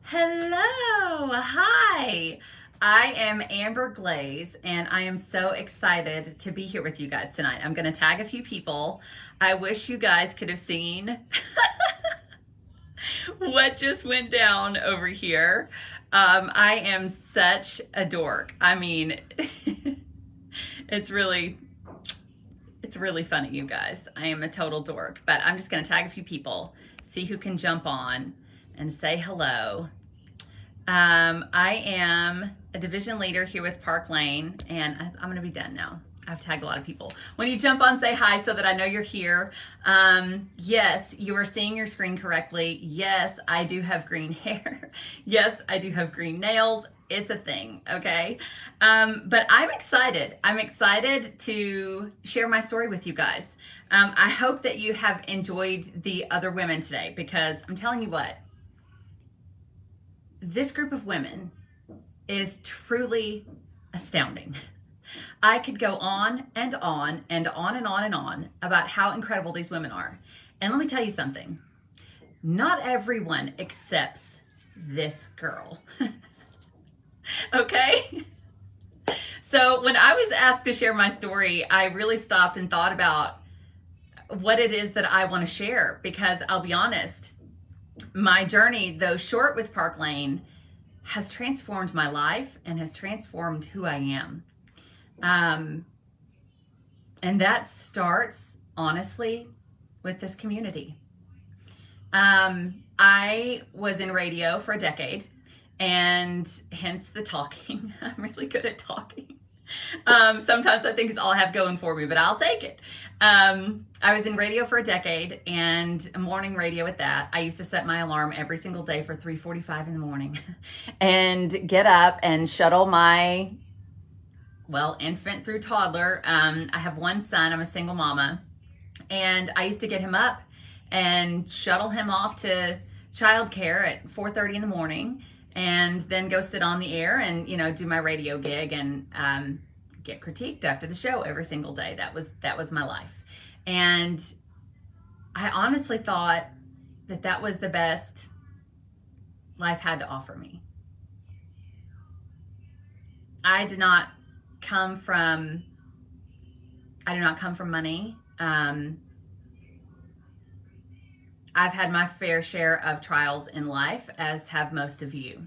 Hello, hi. I am Amber Glaze, and I am so excited to be here with you guys tonight. I'm going to tag a few people. I wish you guys could have seen what just went down over here. I am such a dork. I mean, it's really, it's really funny, you guys. I am a total dork, but I'm just going to tag a few people, see who can jump on and say hello. I am a division leader here with Park Lane, and I'm going to be done now. I've tagged a lot of people. When you jump on, say hi so that I know you're here. Yes, you are seeing your screen correctly. Yes, I do have green hair. Yes, I do have green nails. It's a thing, okay? But I'm excited. I'm excited to share my story with you guys. I hope that you have enjoyed the other women today, because I'm telling you what, this group of women is truly astounding. I could go on and on and on and on and on about how incredible these women are. And let me tell you something. Not everyone accepts this girl. Okay? So when I was asked to share my story, I really stopped and thought about what it is that I want to share, because I'll be honest, my journey, though short with Park Lane, has transformed my life and has transformed who I am. And that starts, honestly, with this community. I was in radio for a decade, and hence the talking. I'm really good at talking. Sometimes I think it's all I have going for me, but I'll take it. I was in radio for a decade, and morning radio at that. I used to set my alarm every single day for 3:45 in the morning and get up and shuttle my, well, infant through toddler. I have one son. I'm a single mama. And I used to get him up and shuttle him off to childcare at 4:30 in the morning, and then go sit on the air and, do my radio gig and get critiqued after the show every single day. That was my life. And I honestly thought that was the best life had to offer me. I do not come from money. I've had my fair share of trials in life, as have most of you.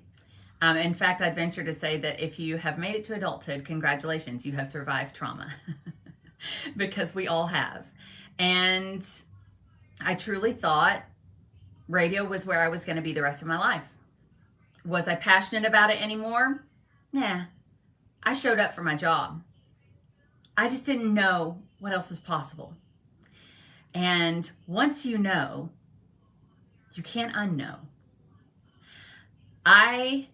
In fact, I'd venture to say that if you have made it to adulthood, congratulations, you have survived trauma. Because we all have. And I truly thought radio was where I was going to be the rest of my life. Was I passionate about it anymore? Nah. I showed up for my job. I just didn't know what else was possible. And once you know, you can't unknow. I,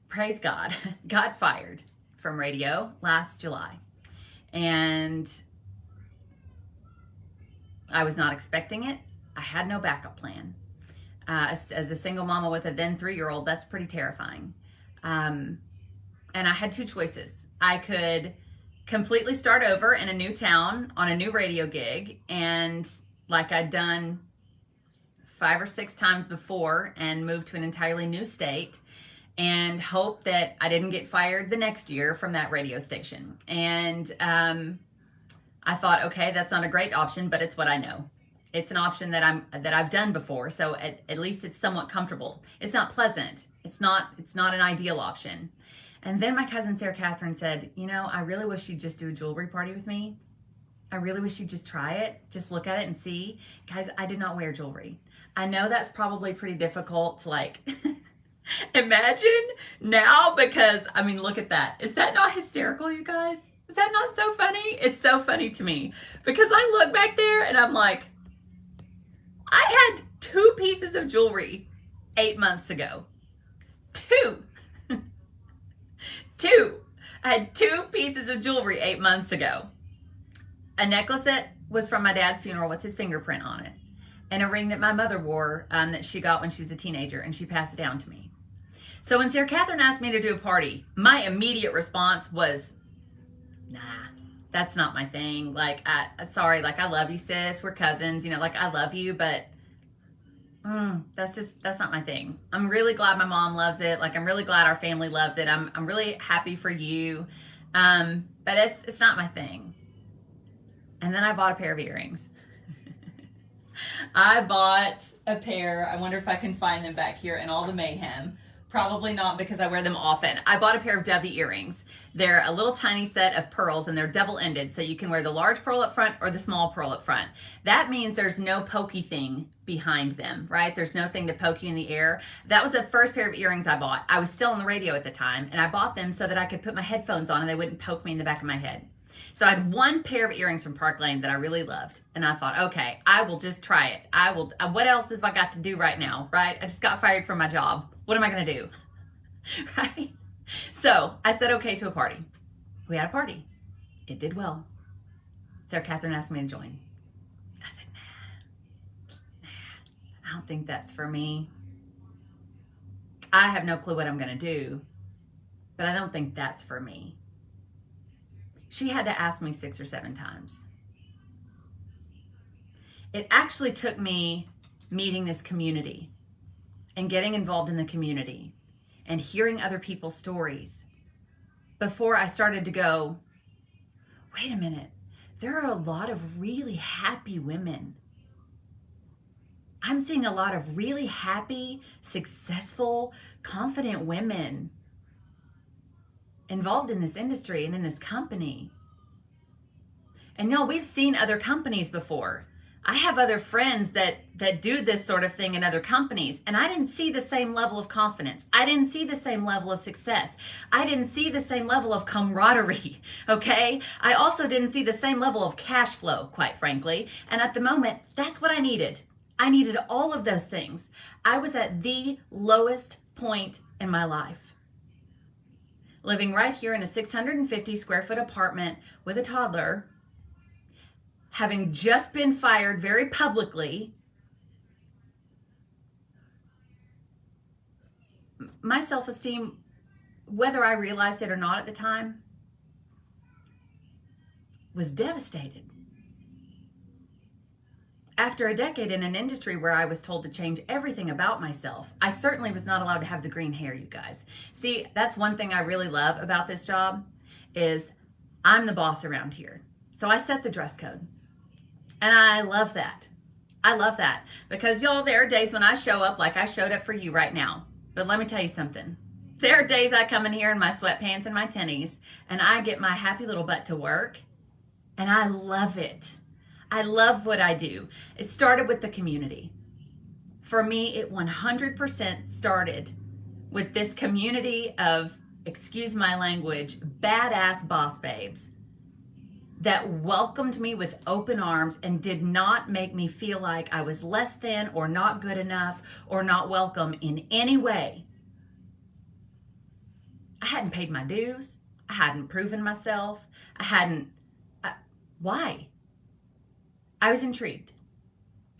praise God, got fired from radio last July. And I was not expecting it. I had no backup plan. As a single mama with a then 3-year-old, that's pretty terrifying. And I had two choices. I could completely start over in a new town on a new radio gig, and like I'd done 5 or 6 times before, and move to an entirely new state and hope that I didn't get fired the next year from that radio station. And I thought, okay, that's not a great option, but it's what I know. It's an option that I've done before, so at least it's somewhat comfortable. It's not pleasant. It's not an ideal option. And then my cousin Sarah Catherine said, I really wish you'd just do a jewelry party with me. I really wish you'd just try it, just look at it and see. Guys, I did not wear jewelry. I know that's probably pretty difficult to imagine now, because look at that. Is that not hysterical, you guys? Is that not so funny? It's so funny to me, because I look back there and I'm like, I had 2 pieces of jewelry 8 months ago. 2. 2. I had 2 pieces of jewelry 8 months ago. A necklace that was from my dad's funeral with his fingerprint on it, and a ring that my mother wore that she got when she was a teenager, and she passed it down to me. So when Sarah Catherine asked me to do a party, my immediate response was, nah, that's not my thing. Sorry, I love you, sis. We're cousins, I love you, but That's not my thing. I'm really glad my mom loves it. Like, I'm really glad our family loves it. I'm really happy for you. But it's not my thing. And then I bought a pair of earrings. I bought a pair. I wonder if I can find them back here in all the mayhem. Probably not, because I wear them often. I bought a pair of Dovey earrings. They're a little tiny set of pearls, and they're double-ended, so you can wear the large pearl up front or the small pearl up front. That means there's no pokey thing behind them, right? There's no thing to poke you in the ear. That was the first pair of earrings I bought. I was still on the radio at the time, and I bought them so that I could put my headphones on and they wouldn't poke me in the back of my head. So I had one pair of earrings from Park Lane that I really loved. And I thought, okay, I will just try it. What else have I got to do right now, right? I just got fired from my job. What am I going to do? Right? So I said okay to a party. We had a party. It did well. Sarah Catherine asked me to join. I said, nah, I don't think that's for me. I have no clue what I'm going to do, but I don't think that's for me. She had to ask me 6 or 7 times. It actually took me meeting this community and getting involved in the community and hearing other people's stories before I started to go, wait a minute, there are a lot of really happy women. I'm seeing a lot of really happy, successful, confident women involved in this industry and in this company. And no, we've seen other companies before. I have other friends that do this sort of thing in other companies, and I didn't see the same level of confidence. I didn't see the same level of success. I didn't see the same level of camaraderie, okay? I also didn't see the same level of cash flow, quite frankly. And at the moment, that's what I needed. I needed all of those things. I was at the lowest point in my life. Living right here in a 650 square foot apartment with a toddler, having just been fired very publicly. My self-esteem, whether I realized it or not at the time, was devastated. After a decade in an industry where I was told to change everything about myself, I certainly was not allowed to have the green hair, you guys. See, that's one thing I really love about this job is I'm the boss around here. So I set the dress code. And I love that. I love that because y'all, there are days when I show up like I showed up for you right now. But let me tell you something. There are days I come in here in my sweatpants and my tennies and I get my happy little butt to work and I love it. I love what I do. It started with the community. For me, it 100% started with this community of, excuse my language, badass boss babes that welcomed me with open arms and did not make me feel like I was less than or not good enough or not welcome in any way. I hadn't paid my dues. I hadn't proven myself. Why? I was intrigued.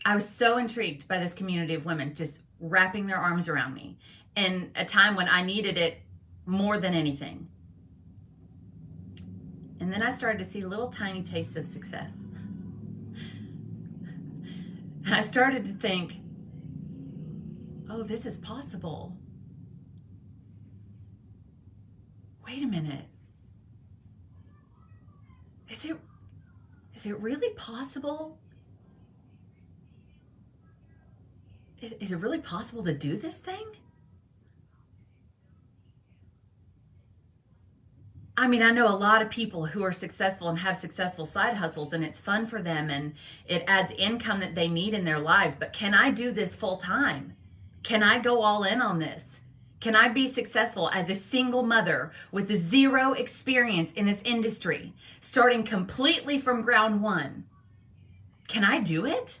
I was so intrigued by this community of women just wrapping their arms around me in a time when I needed it more than anything. And then I started to see little tiny tastes of success. And I started to think, oh, this is possible. Wait a minute. Is it really possible? Is it really possible to do this thing? I mean, I know a lot of people who are successful and have successful side hustles and it's fun for them and it adds income that they need in their lives, but can I do this full time? Can I go all in on this? Can I be successful as a single mother with zero experience in this industry, starting completely from ground one? Can I do it?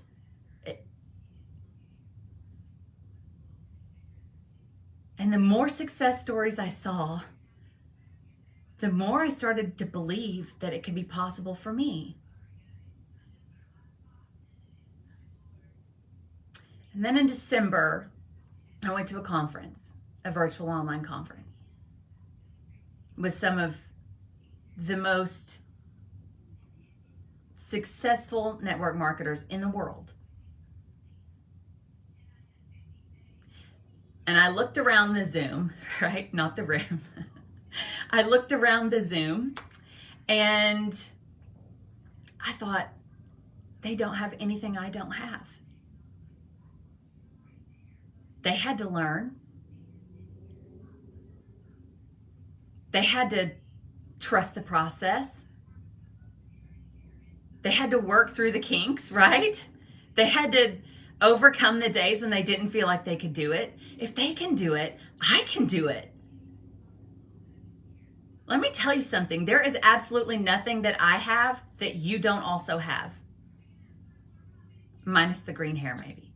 And the more success stories I saw, the more I started to believe that it could be possible for me. And then in December, I went to a conference, a virtual online conference, with some of the most successful network marketers in the world. And I looked around the Zoom, right? Not the room. I looked around the Zoom and I thought, they don't have anything I don't have. They had to learn. They had to trust the process. They had to work through the kinks, right? They had to overcome the days when they didn't feel like they could do it. If they can do it, I can do it. Let me tell you something. There is absolutely nothing that I have that you don't also have. Minus the green hair, maybe.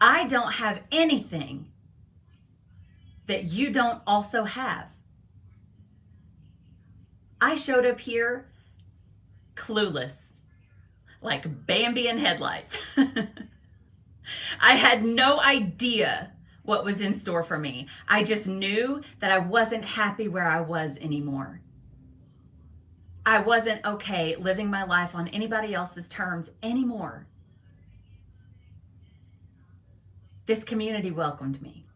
I don't have anything that you don't also have. I showed up here clueless, like Bambi in headlights. I had no idea what was in store for me. I just knew that I wasn't happy where I was anymore. I wasn't okay living my life on anybody else's terms anymore. This community welcomed me.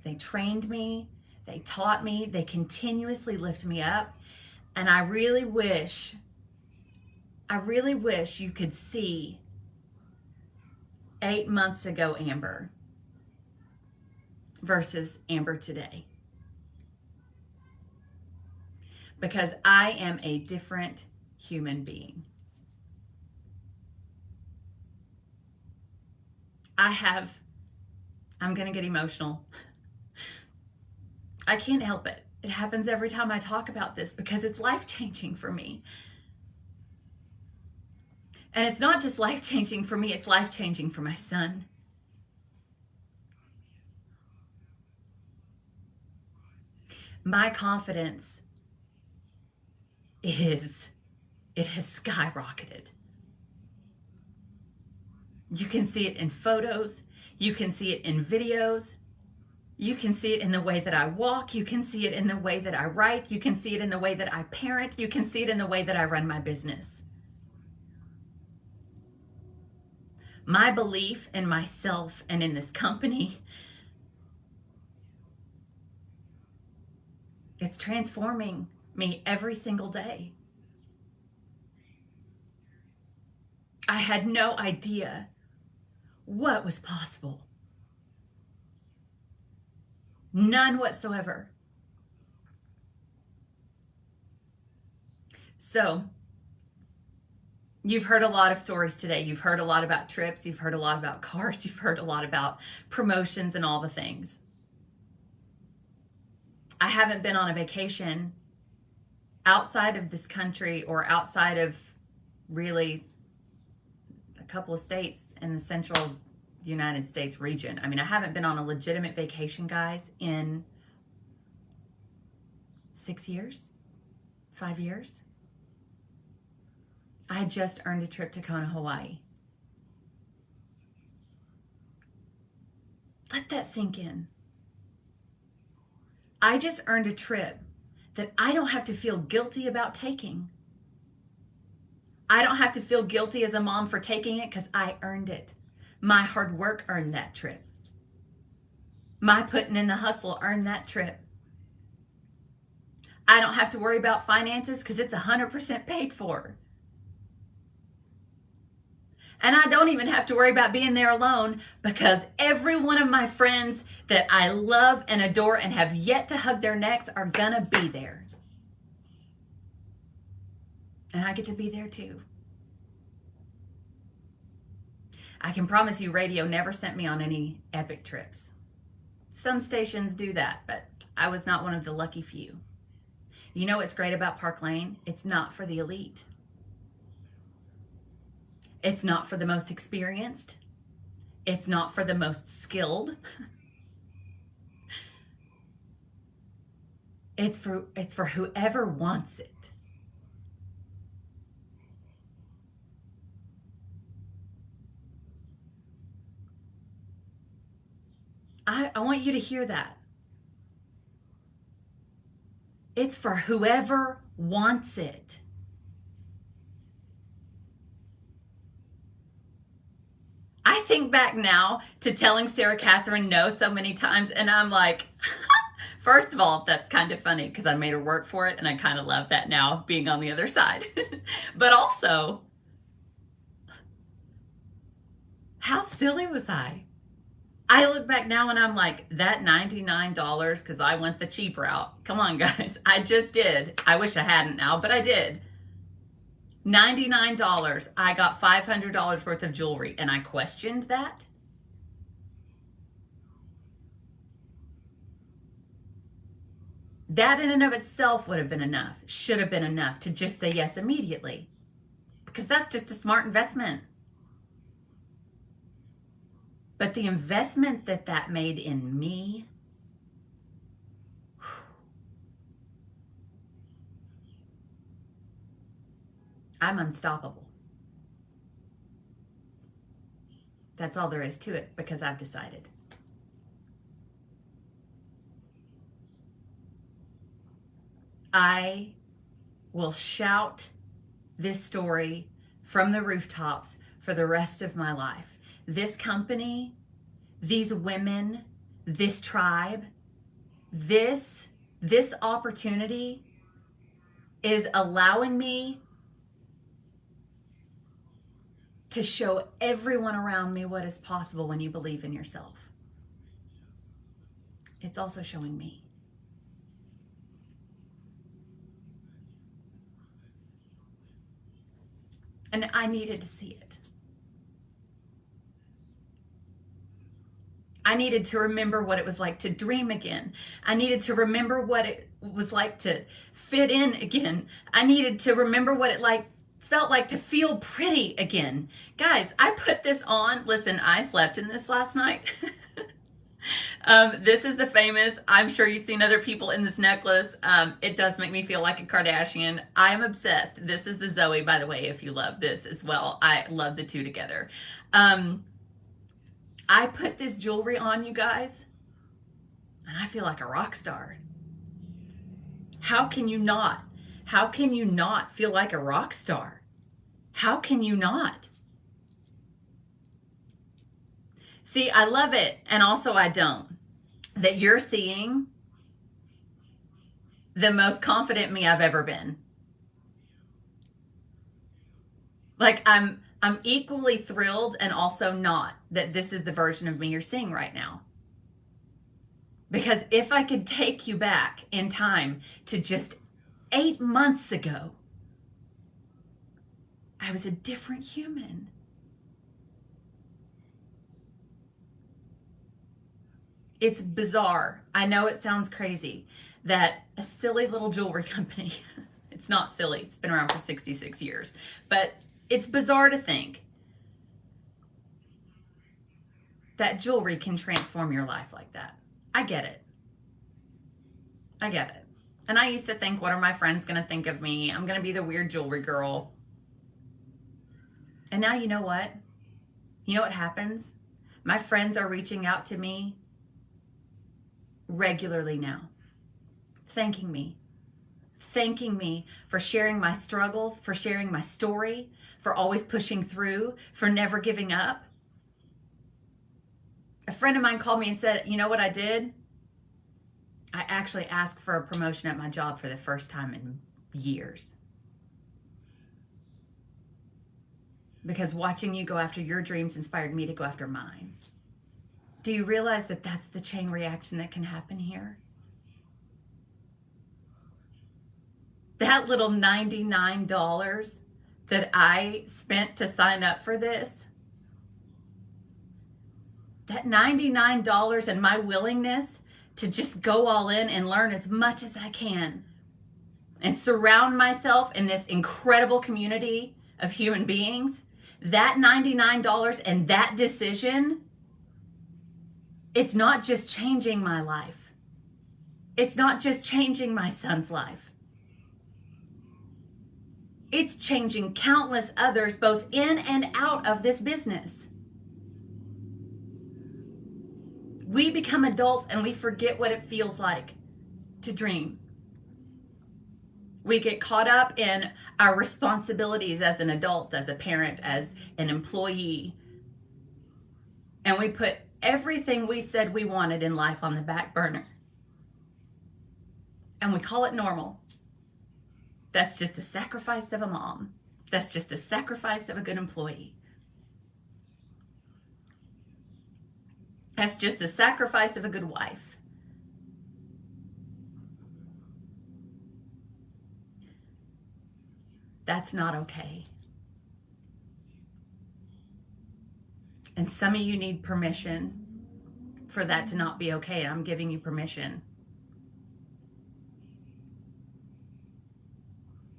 They trained me, they taught me, they continuously lift me up. And I really wish you could see 8 months ago Amber versus Amber today. Because I am a different human being. I'm going to get emotional. I can't help it. It happens every time I talk about this because it's life-changing for me. And it's not just life-changing for me, it's life-changing for my son. My confidence it has skyrocketed. You can see it in photos. You can see it in videos. You can see it in the way that I walk. You can see it in the way that I write. You can see it in the way that I parent. You can see it in the way that I run my business. My belief in myself and in this company, it's transforming me every single day. I had no idea what was possible. None whatsoever. So, you've heard a lot of stories today. You've heard a lot about trips. You've heard a lot about cars. You've heard a lot about promotions and all the things. I haven't been on a vacation outside of this country or outside of really a couple of states in the central United States region. I mean, I haven't been on a legitimate vacation, guys, in 6 years, 5 years. I just earned a trip to Kona, Hawaii. Let that sink in. I just earned a trip that I don't have to feel guilty about taking. I don't have to feel guilty as a mom for taking it because I earned it. My hard work earned that trip. My putting in the hustle earned that trip. I don't have to worry about finances because it's 100% paid for. And I don't even have to worry about being there alone because every one of my friends that I love and adore and have yet to hug their necks are gonna be there. And I get to be there too. I can promise you radio never sent me on any epic trips. Some stations do that, but I was not one of the lucky few. You know what's great about Park Lane? It's not for the elite. It's not for the most experienced. It's not for the most skilled. It's for whoever wants it. I want you to hear that. It's for whoever wants it. think back now to telling Sarah Catherine no so many times, and I'm like, first of all, that's kind of funny because I made her work for it, and I kind of love that now, being on the other side. But also, how silly was I? I look back now and I'm like, that $99 because I went the cheap route. Come on, guys. I just did. I wish I hadn't now, but I did. $99. I got $500 worth of jewelry, and I questioned that. That in and of itself would have been enough, should have been enough to just say yes immediately, because that's just a smart investment. But the investment that made in me, I'm unstoppable. That's all there is to it, because I've decided. I will shout this story from the rooftops for the rest of my life. This company, these women, this tribe, this opportunity is allowing me to show everyone around me what is possible when you believe in yourself. It's also showing me. And I needed to see it. I needed to remember what it was like to dream again. I needed to remember what it was like to fit in again. I needed to remember what it felt like to feel pretty again. Guys, I put this on. Listen, I slept in this last night. This is the famous, I'm sure you've seen other people in this necklace. It does make me feel like a Kardashian. I am obsessed. This is the Zoe, by the way, if you love this as well. I love the two together. I put this jewelry on, you guys, and I feel like a rock star. How can you not? How can you not feel like a rock star? How can you not? See, I love it, and also I don't. That you're seeing the most confident me I've ever been. Like, I'm equally thrilled and also not that this is the version of me you're seeing right now. Because if I could take you back in time to just 8 months ago, I was a different human. It's bizarre. I know it sounds crazy that a silly little jewelry company, it's not silly, it's been around for 66 years, but it's bizarre to think that jewelry can transform your life like that. I get it. I get it. And I used to think, what are my friends going to think of me? I'm going to be the weird jewelry girl. And now you know what? You know what happens? My friends are reaching out to me regularly now, thanking me for sharing my struggles, for sharing my story, for always pushing through, for never giving up. A friend of mine called me and said, you know what I did? I actually asked for a promotion at my job for the first time in years. Because watching you go after your dreams inspired me to go after mine. Do you realize that that's the chain reaction that can happen here? That little $99 that I spent to sign up for this, that $99 and my willingness to just go all in and learn as much as I can and surround myself in this incredible community of human beings, that $99 and that decision, it's not just changing my life. It's not just changing my son's life. It's changing countless others, both in and out of this business. We become adults and we forget what it feels like to dream. We get caught up in our responsibilities as an adult, as a parent, as an employee. And we put everything we said we wanted in life on the back burner. And we call it normal. That's just the sacrifice of a mom. That's just the sacrifice of a good employee. That's just the sacrifice of a good wife. That's not okay. And some of you need permission for that to not be okay, and I'm giving you permission.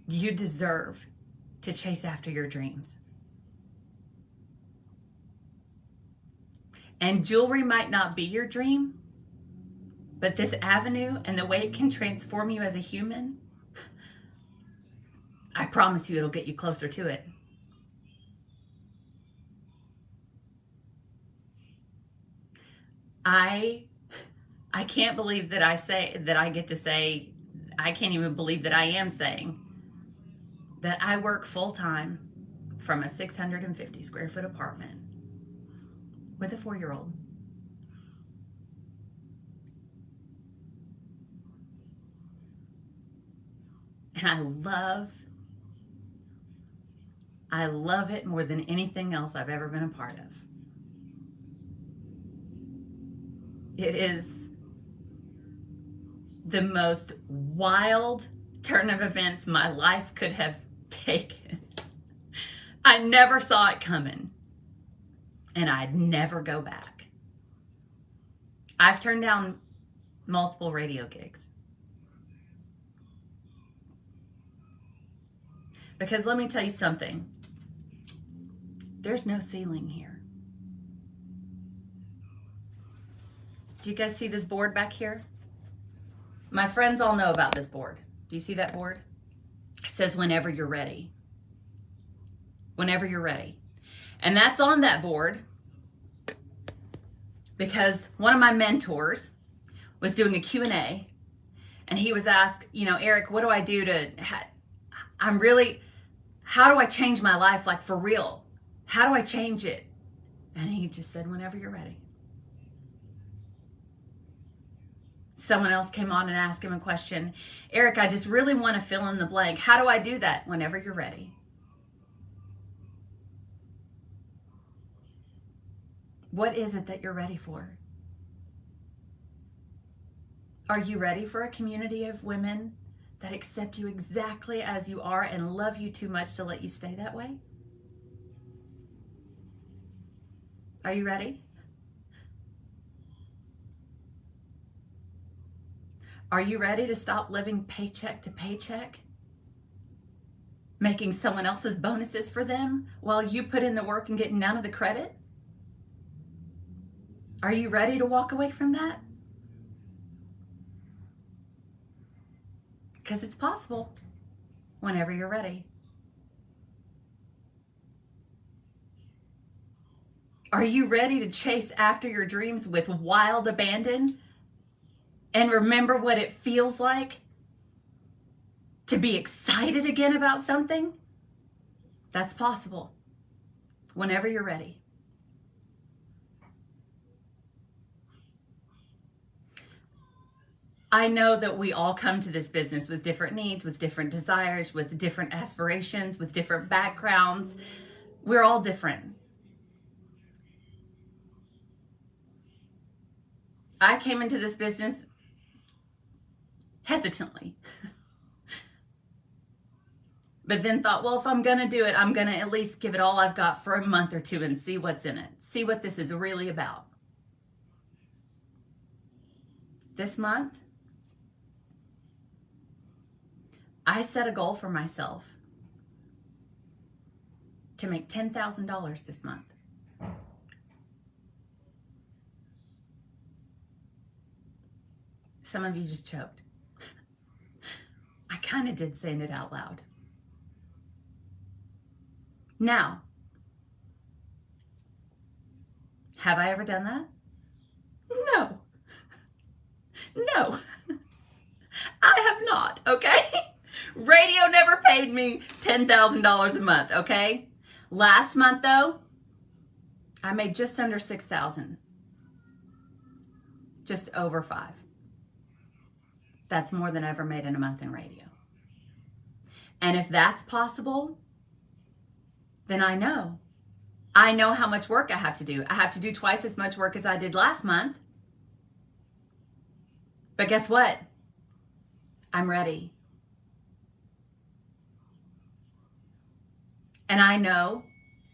You deserve to chase after your dreams. And jewelry might not be your dream, but this avenue and the way it can transform you as a human, I promise you it'll get you closer to it. I can't believe that I get to say, I can't even believe that I am saying that I work full-time from a 650 square foot apartment with a 4-year-old. And I love it more than anything else I've ever been a part of. It is the most wild turn of events my life could have taken. I never saw it coming, and I'd never go back. I've turned down multiple radio gigs. Because let me tell you something, there's no ceiling here. Do you guys see this board back here? My friends all know about this board. Do you see that board? It says, whenever you're ready. Whenever you're ready. And that's on that board because one of my mentors was doing a Q&A, and he was asked, Eric, what do I do to, how do I change my life, like for real? How do I change it? And he just said, whenever you're ready. Someone else came on and asked him a question. Eric, I just really want to fill in the blank. How do I do that? Whenever you're ready. What is it that you're ready for? Are you ready for a community of women that accept you exactly as you are and love you too much to let you stay that way? Are you ready? Are you ready to stop living paycheck to paycheck? Making someone else's bonuses for them while you put in the work and get none of the credit? Are you ready to walk away from that? Because it's possible whenever you're ready. Are you ready to chase after your dreams with wild abandon? And remember what it feels like to be excited again about something? That's possible whenever you're ready. I know that we all come to this business with different needs, with different desires, with different aspirations, with different backgrounds. We're all different. I came into this business hesitantly. But then thought, well, if I'm going to do it, I'm going to at least give it all I've got for a month or two and see what's in it. See what this is really about. This month, I set a goal for myself to make $10,000 this month. Some of you just choked. I kind of did saying it out loud. Now, have I ever done that? No. No. I have not, okay? Radio never paid me $10,000 a month, okay? Last month, though, I made just under 6,000, just over 5. That's more than I ever made in a month in radio. And if that's possible, then I know how much work I have to do. I have to do twice as much work as I did last month. But guess what? I'm ready. And I know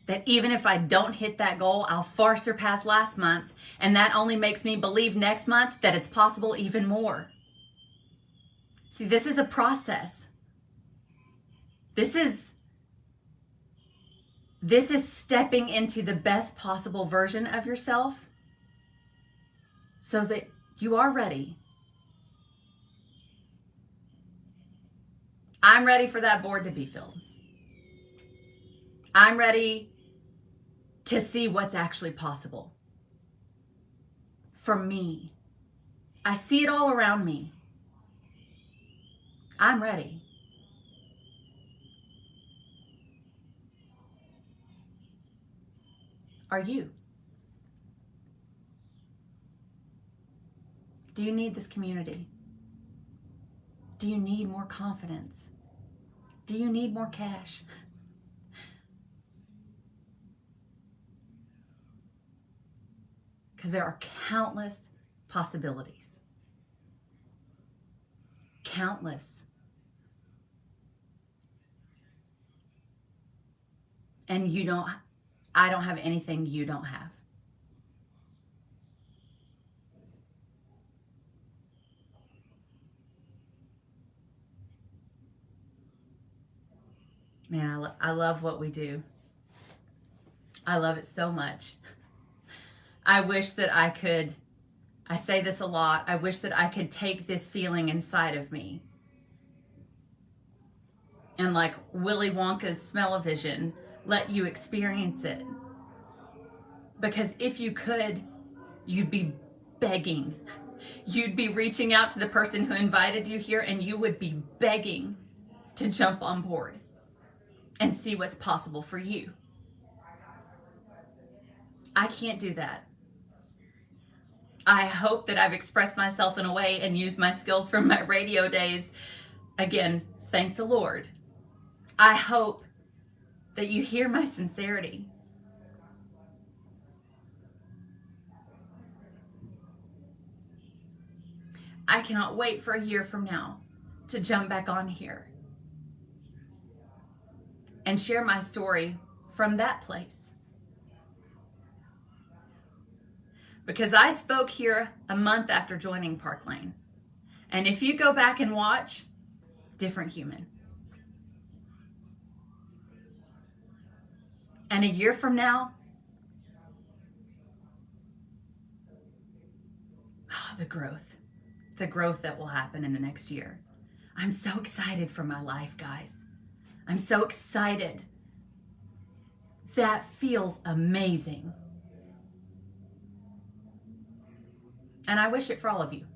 that even if I don't hit that goal, I'll far surpass last month's. And that only makes me believe next month that it's possible even more. See, this is a process. This is stepping into the best possible version of yourself so that you are ready. I'm ready for that board to be filled. I'm ready to see what's actually possible for me. I see it all around me. I'm ready. Are you? Do you need this community? Do you need more confidence? Do you need more cash? Because there are countless possibilities. Countless. And I don't have anything you don't have. Man, I love what we do. I love it so much. I wish that I say this a lot, I wish that I could take this feeling inside of me and, like Willy Wonka's smell-o-vision, let you experience it. Because if you could, you'd be begging. You'd be reaching out to the person who invited you here, and you would be begging to jump on board and see what's possible for you. I can't do that. I hope that I've expressed myself in a way and used my skills from my radio days. Again, thank the Lord. I hope that you hear my sincerity. I cannot wait for a year from now to jump back on here and share my story from that place. Because I spoke here a month after joining Park Lane. And if you go back and watch, different human. And a year from now, the growth that will happen in the next year. I'm so excited for my life, guys. I'm so excited. That feels amazing. And I wish it for all of you.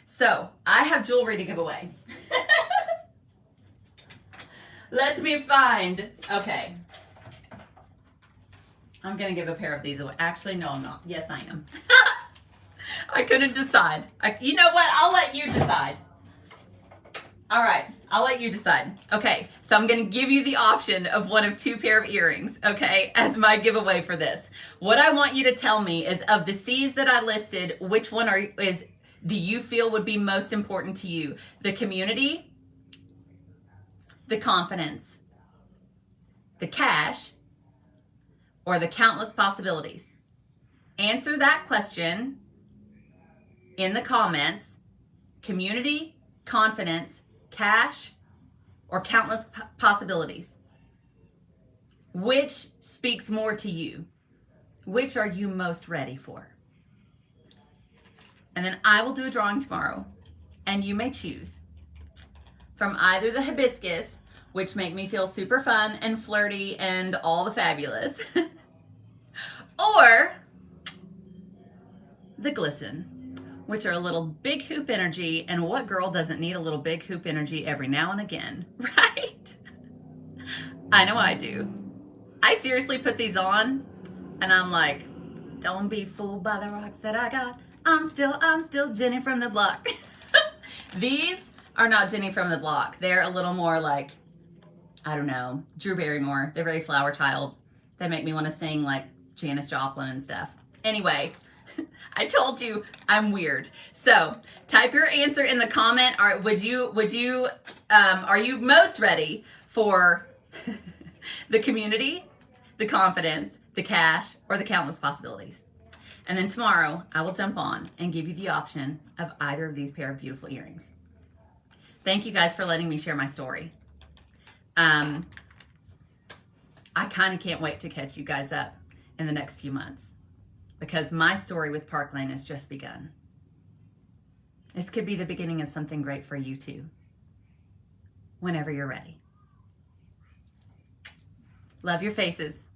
So, I have jewelry to give away. Let me find. Okay. I'm going to give a pair of these away. Actually, no, I'm not. Yes, I am. I couldn't decide. You know what? I'll let you decide. All right. I'll let you decide. Okay. So I'm going to give you the option of one of 2 pair of earrings, okay, as my giveaway for this. What I want you to tell me is, of the C's that I listed, which one do you feel would be most important to you? The community, the confidence, the cash, or the countless possibilities? Answer that question in the comments. Community, confidence, cash, or countless possibilities? Which speaks more to you? Which are you most ready for? And then I will do a drawing tomorrow, and you may choose from either the hibiscus, which make me feel super fun and flirty and all the fabulous, or the glisten, which are a little big hoop energy. And what girl doesn't need a little big hoop energy every now and again, right? I know I do. I seriously put these on and I'm like, don't be fooled by the rocks that I got. I'm still Jenny from the block. These are not Jenny from the block. They're a little more like, I don't know, Drew Barrymore. They're very flower child. They make me want to sing like Janis Joplin and stuff. Anyway, I told you I'm weird. So type your answer in the comment. Are you most ready for the community, the confidence, the cash, or the countless possibilities? And then tomorrow I will jump on and give you the option of either of these pair of beautiful earrings. Thank you guys for letting me share my story. I kind of can't wait to catch you guys up in the next few months, because my story with Park Lane has just begun. This could be the beginning of something great for you too, whenever you're ready. Love your faces.